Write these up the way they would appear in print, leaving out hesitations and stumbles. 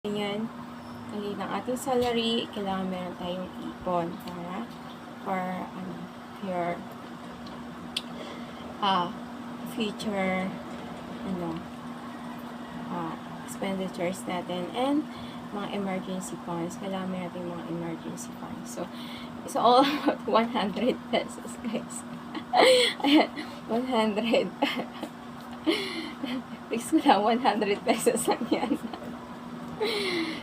Ganyan, ng ating salary, kailangan meron tayong ipon para for your future expenditures natin and mga emergency funds. Kailangan meron tayong mga emergency funds. So, it's all about 100 pesos, guys. Ayan, 100. Fix ko lang, 100 pesos lang yan.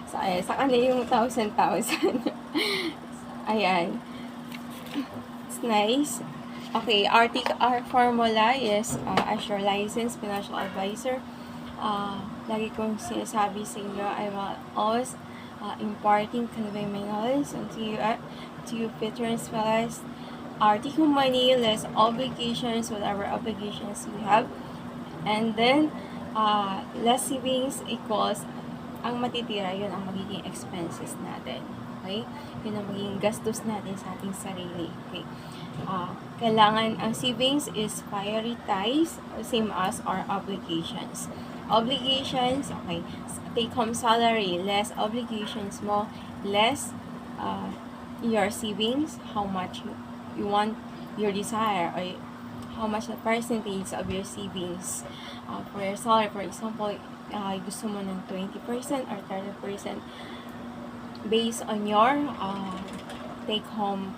So, ayan, sa kanila yung 1,000. Ayan. It's nice. Okay, our formula is as your licensed financial advisor. Lagi kong sinasabi sa inyo, I will always imparting convey my knowledge to you veterans fellows. Take home money, less obligations, whatever obligations you have. And then, less savings equals ang matitira, yun ang magiging expenses natin. Okay? Yun ang magiging gastos natin sa ating sarili. Okay? Kailangan, ang savings is prioritized, same as our obligations. Obligations, okay, take home salary, less obligations mo, less your savings, how much you want, your desire, or how much the percentage of your savings for your salary. For example, gusto mo ng 20% or 30% based on your take home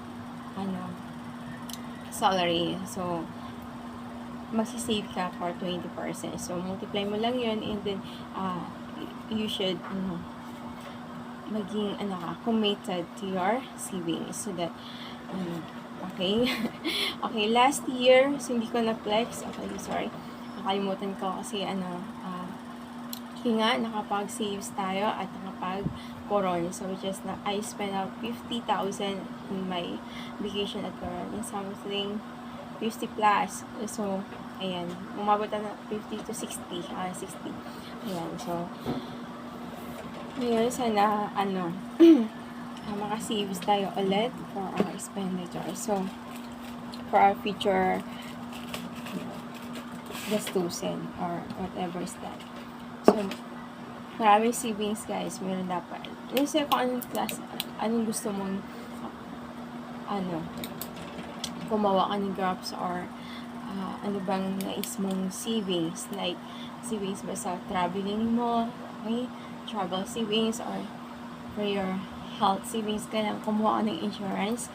salary. So, magsisave ka for 20%. So, multiply mo lang yun and then you should maging committed to your savings so that okay. Okay, last year, so hindi ko na-flex. Okay, sorry. Nakalimutan ko kasi nga, nakapag-saves tayo at nakapag-Coron. So, which is na, I spent out 50,000 in my vacation at Coron. And something 50 plus. So, ayan. Umabot na 50 to 60. 60. Ayan. So, ngayon, sana, maka-saves tayo ulit for our expenditure. So, for our future gastusin or whatever is that. So, maraming savings, guys. Meron dapat. Kasi kung anong class, anong gusto mong gumawa ka ng graphs or ano bang nais mong savings. Like, savings ba sa traveling mo, okay? Travel savings or for your health savings, kailangan kumuha ka ng insurance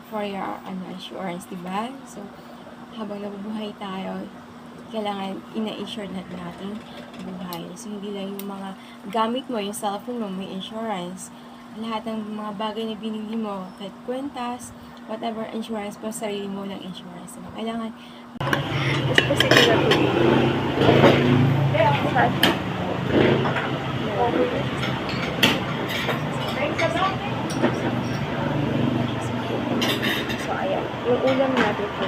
for your insurance, diba? So, habang nabubuhay tayo, kailangan ina-insure natin buhay. So, hindi lang yung mga gamit mo, yung cellphone mo, may insurance. Lahat ng mga bagay na binili mo, kahit kwentas, whatever insurance po, sarili mo lang insurance. So, kailangan specific na po. So, ayan. Yung ulam natin po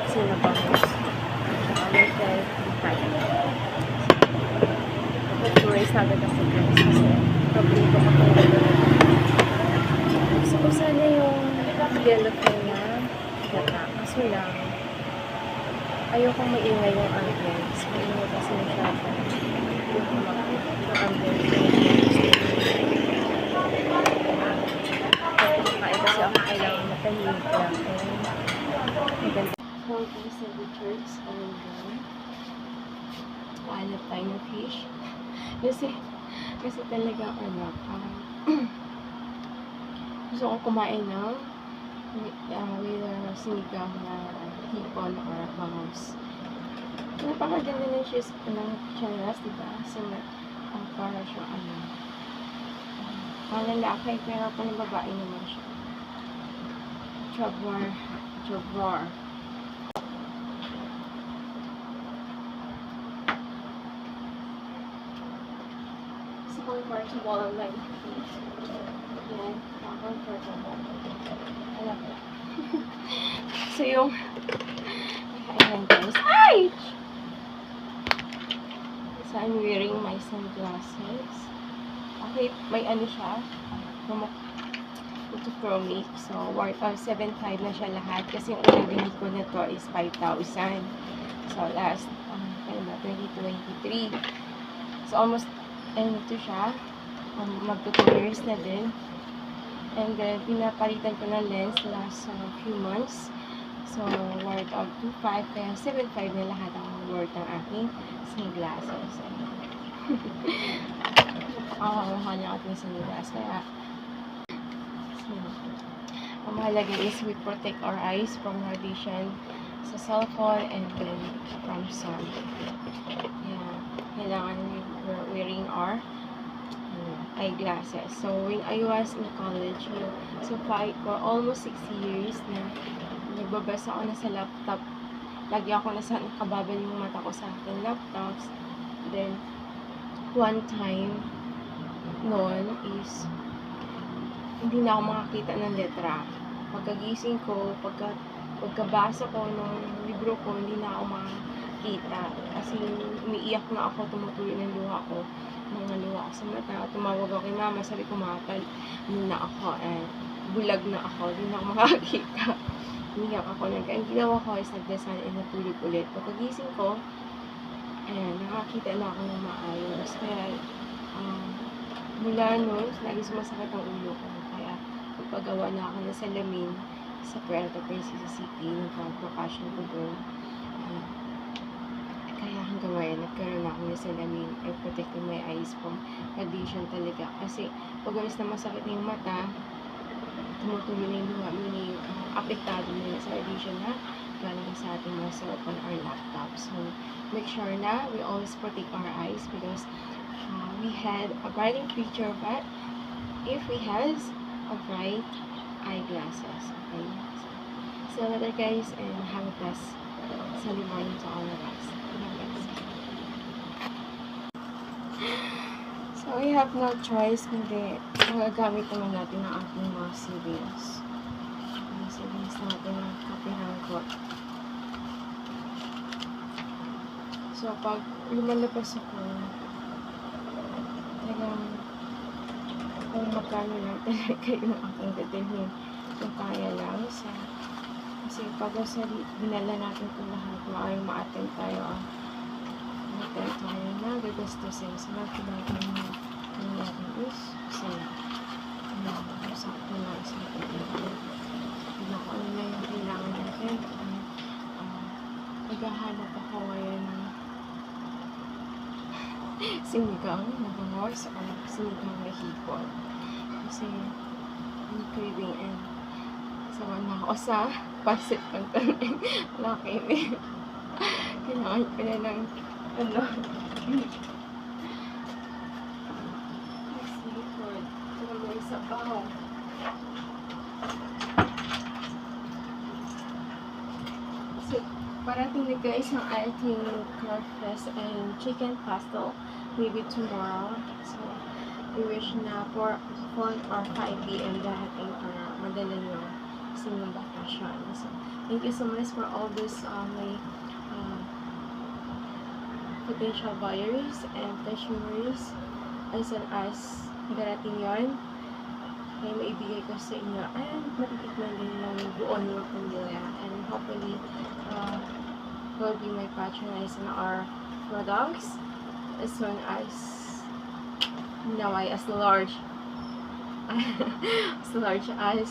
sinabangos. Little time. Nag-tourist agad ako guys kasi paborito ko itong gusto ko sana yung yellow niya gata. Kaso lang ayokong maingay yung ambience. Maingay kasi masyado yung ambience. Kaya kasi ako kailangan matahimik lang. Maganda. Counting signatures and then hanap tayo ng fish. Kasi talaga gusto ko kumain ng sinigang na hipon or bangus. Napakaganda ng cheese ng charas, diba? So, para siya parang lalaki pero pang babae naman siya. Chabwar. Comfortable like yan, comfortable. Alam ko. So yung ayan guys. Ay! So I'm wearing my sunglasses. Okay, may siya. Ito Chromix. So worth of 7,500 na siya lahat. Kasi yung unang binili ko na to is 5,000. So last iba 2023. So, almost, to siya. Magto 2 years na din. And then, pinapalitan ko ng lens last few months. So, worth of 2.5, kaya 7.5 na lahat ang worth ng aking sunglasses. Mukha niya ating sunglasses. Kaya, ang mahalaga is we protect our eyes from radiation sa cellphone and then from sun. Yeah, kailangan we're wearing our eyeglasses. So, when I was in college, so for almost 6 years na nagbabasa ako na sa laptop. Lagi ako nakababal yung mata ko sa aking laptops. Then, one time noon is hindi na ako makakita ng letra. Pagkagising ko, pagkabasa ko ng libro ko, hindi na ako makakita. Kasi umiiyak na ako, tumutuloy ng luha ko. Mga luha ko sa mata. Tumawag ako kay mama, sabi ko matal. Hindi na ako, bulag na ako, hindi na ako makakita. Umiiyak ako. Ang ginawa ko is nagdasal and natulog ulit. Pagkagising ko, nakakita na ako ng maayos. Kaya, mula noon, lagi sumasakit ang ulo ko. Kaya, magpagawa na ako ng salamin sa Puerto Princesa City. Nagpapapasyon ko doon. Kaya hanggang ngayon, nagkaroon ako ng salamin. I protected my eyes from radiation talaga. Kasi, pag walis na masakit na yung mata, tumutuloy na yung luha, meaning, apektado na sa radiation na galing sa ating mga cellphone or laptop. So, make sure na we always protect our eyes because we had a brighter future, but if we has a bright eyeglasses. Okay? So, later guys, and have a blessed Sunday morning to all of us. So, we have no choice kundi magagamit naman natin ang ating mga savings. Ang savings natin ng kapihangkot. So, pag lumalabas ako, talagang kung magkano lang talaga yung aking dadalhin kung kaya lang. So, kasi pag dinala natin itong lahat, maaaring ma-attend tayo na gagastusin. So, natin natin is sana. Sakto na isa. Ano na yung kailangan natin. Naghahanap ako ngayon ng sinigang na bangos o sinigang na hipon. Kasi I'm craving and sawa na ako sa pasit canton. Wala kayo. Kailangan ko na ng seafood. Ito may sabaw. So, parating na guys ang ating crawfish and chicken pastel. Maybe tomorrow. So, we wish na 4 or 5 p.m. dahating para madala nyo sa inyong bakasyon. So, thank you so much for all this my potential buyers and consumers as an as darating yon ay maibigay ko sa inyo and matitikman din ng buon yung pamilya and hopefully will be my patronizing our products as soon as naway as large as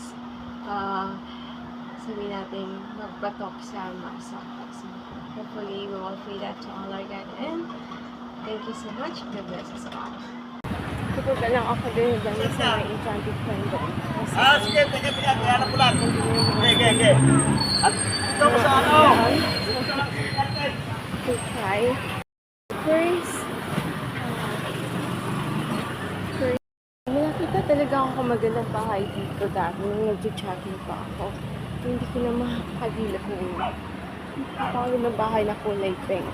sabihin natin magbatok sa masa. So, hopefully we will pray that to all our God and thank you so much. God bless us all. Pupunta lang ako din sa may Enchanted Kingdom. Sige, kaya na pulang. Okay. At ito ko sa ano? To try. First, nakita talaga ako magandang bahay dito dati nung nag-chatting pa ako. Hindi ko na makakagilap na napakaganda ng bahay na kulay pink.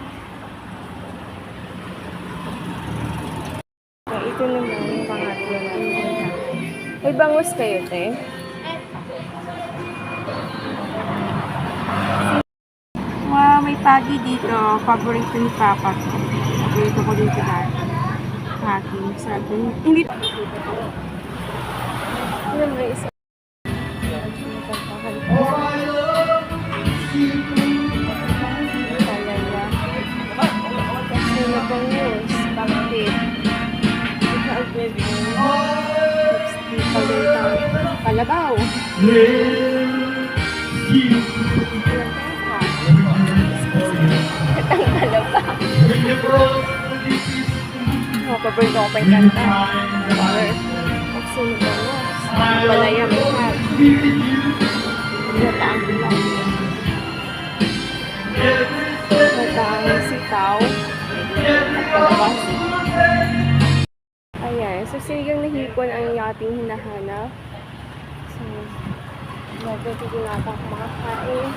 So, ito naman yung pangatlo na. May bangus kayo, te? Wow, may pagi dito. Paborito ni Papa to. Paborito ko dito dati. Pagi. Sabi. Hindi. Ano may isa? Kalabaw. Katang kalabaw. Paborito ko pa yung kanta. Power of Sinigawas. Balaya may hat. Nataang bilang. Nataang sitaw. At kalabasi. Ayan. So, sinigang na hipon ang ating hinahanap. So, nagpapito natin ako makakain.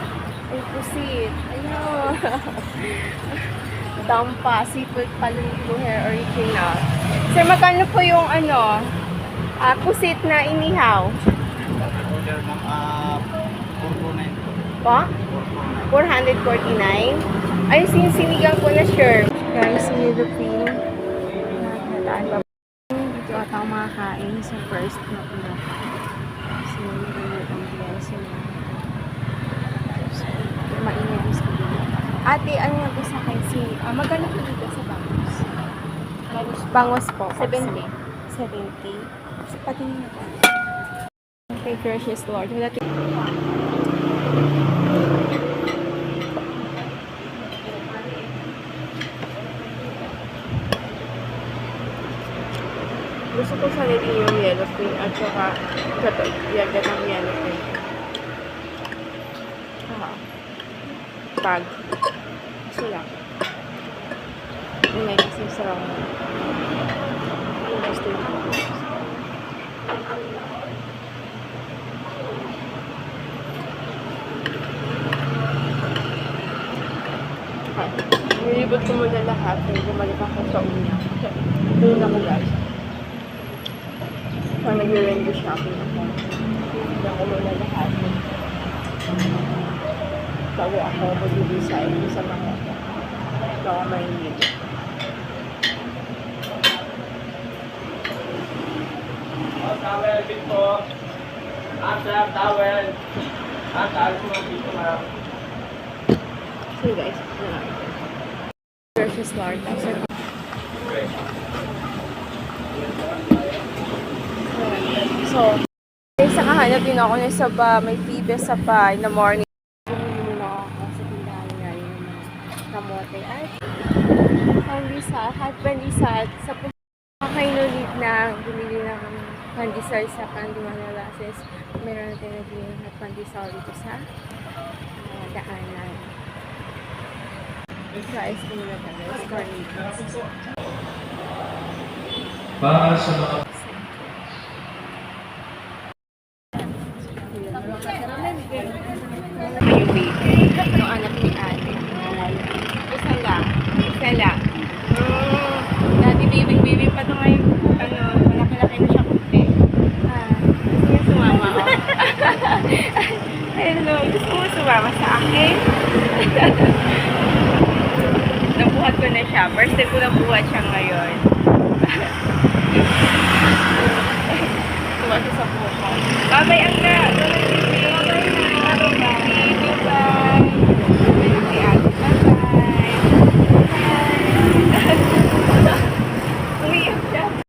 Ay, pusit. Ayan. Dampa, seafood palungkuher original. Sir, magkano po yung pusit na inihaw? Order ng 449 po. Po? 449? Ay, sinigang po na sure. Guys, sinilupin. Nataan pa. Dito ata ako makakain sa first na pinaka. Sinilupin ang biyansa na. So, mainit yung sabihin. Ate, ano nga po sa akin? Magkano po dito sa bangos? Bangos po. 70. 70. So, patingin na po. Okay, gracious Lord. Wala gusto ko sana din yung yellow cream at saka yagat ng yellow cream. Tag. Gusto lang. May kasi sarang. Gusto lang. Nilibot ko muna lahat. Bumalik ako sa unya. Doon ako guys. So, nag-review shopping ako. Nilibot ko muna lahat. Bago ako mag-decide sa mga mainit. Towel dito. Sir, towel. Towel ko dito, ma'am. So guys, versus Lord. So, sa kahanap din ako na sa may pibes sa in the morning. Bumili muna ako sa tindahan nga yung mga kamote at pandesal, hot pandesal. Sa pakainulit na bumili na kami pandesal sa Candy-Manalasses. Meron natin naging hot pandesal dito sa daanan. Guys, kung na ba guys, cornitos. Para sa mga Yung baby. Yung anak ni ate. Isa lang. Isa lang. Dati baby pa ito ngayon. Malaki-laki na siya kunti. Gusto niya sumama ako. Hello, gusto mo sumama sa akin? Nabuhat ko na siya. First time ko nabuhat siya ngayon.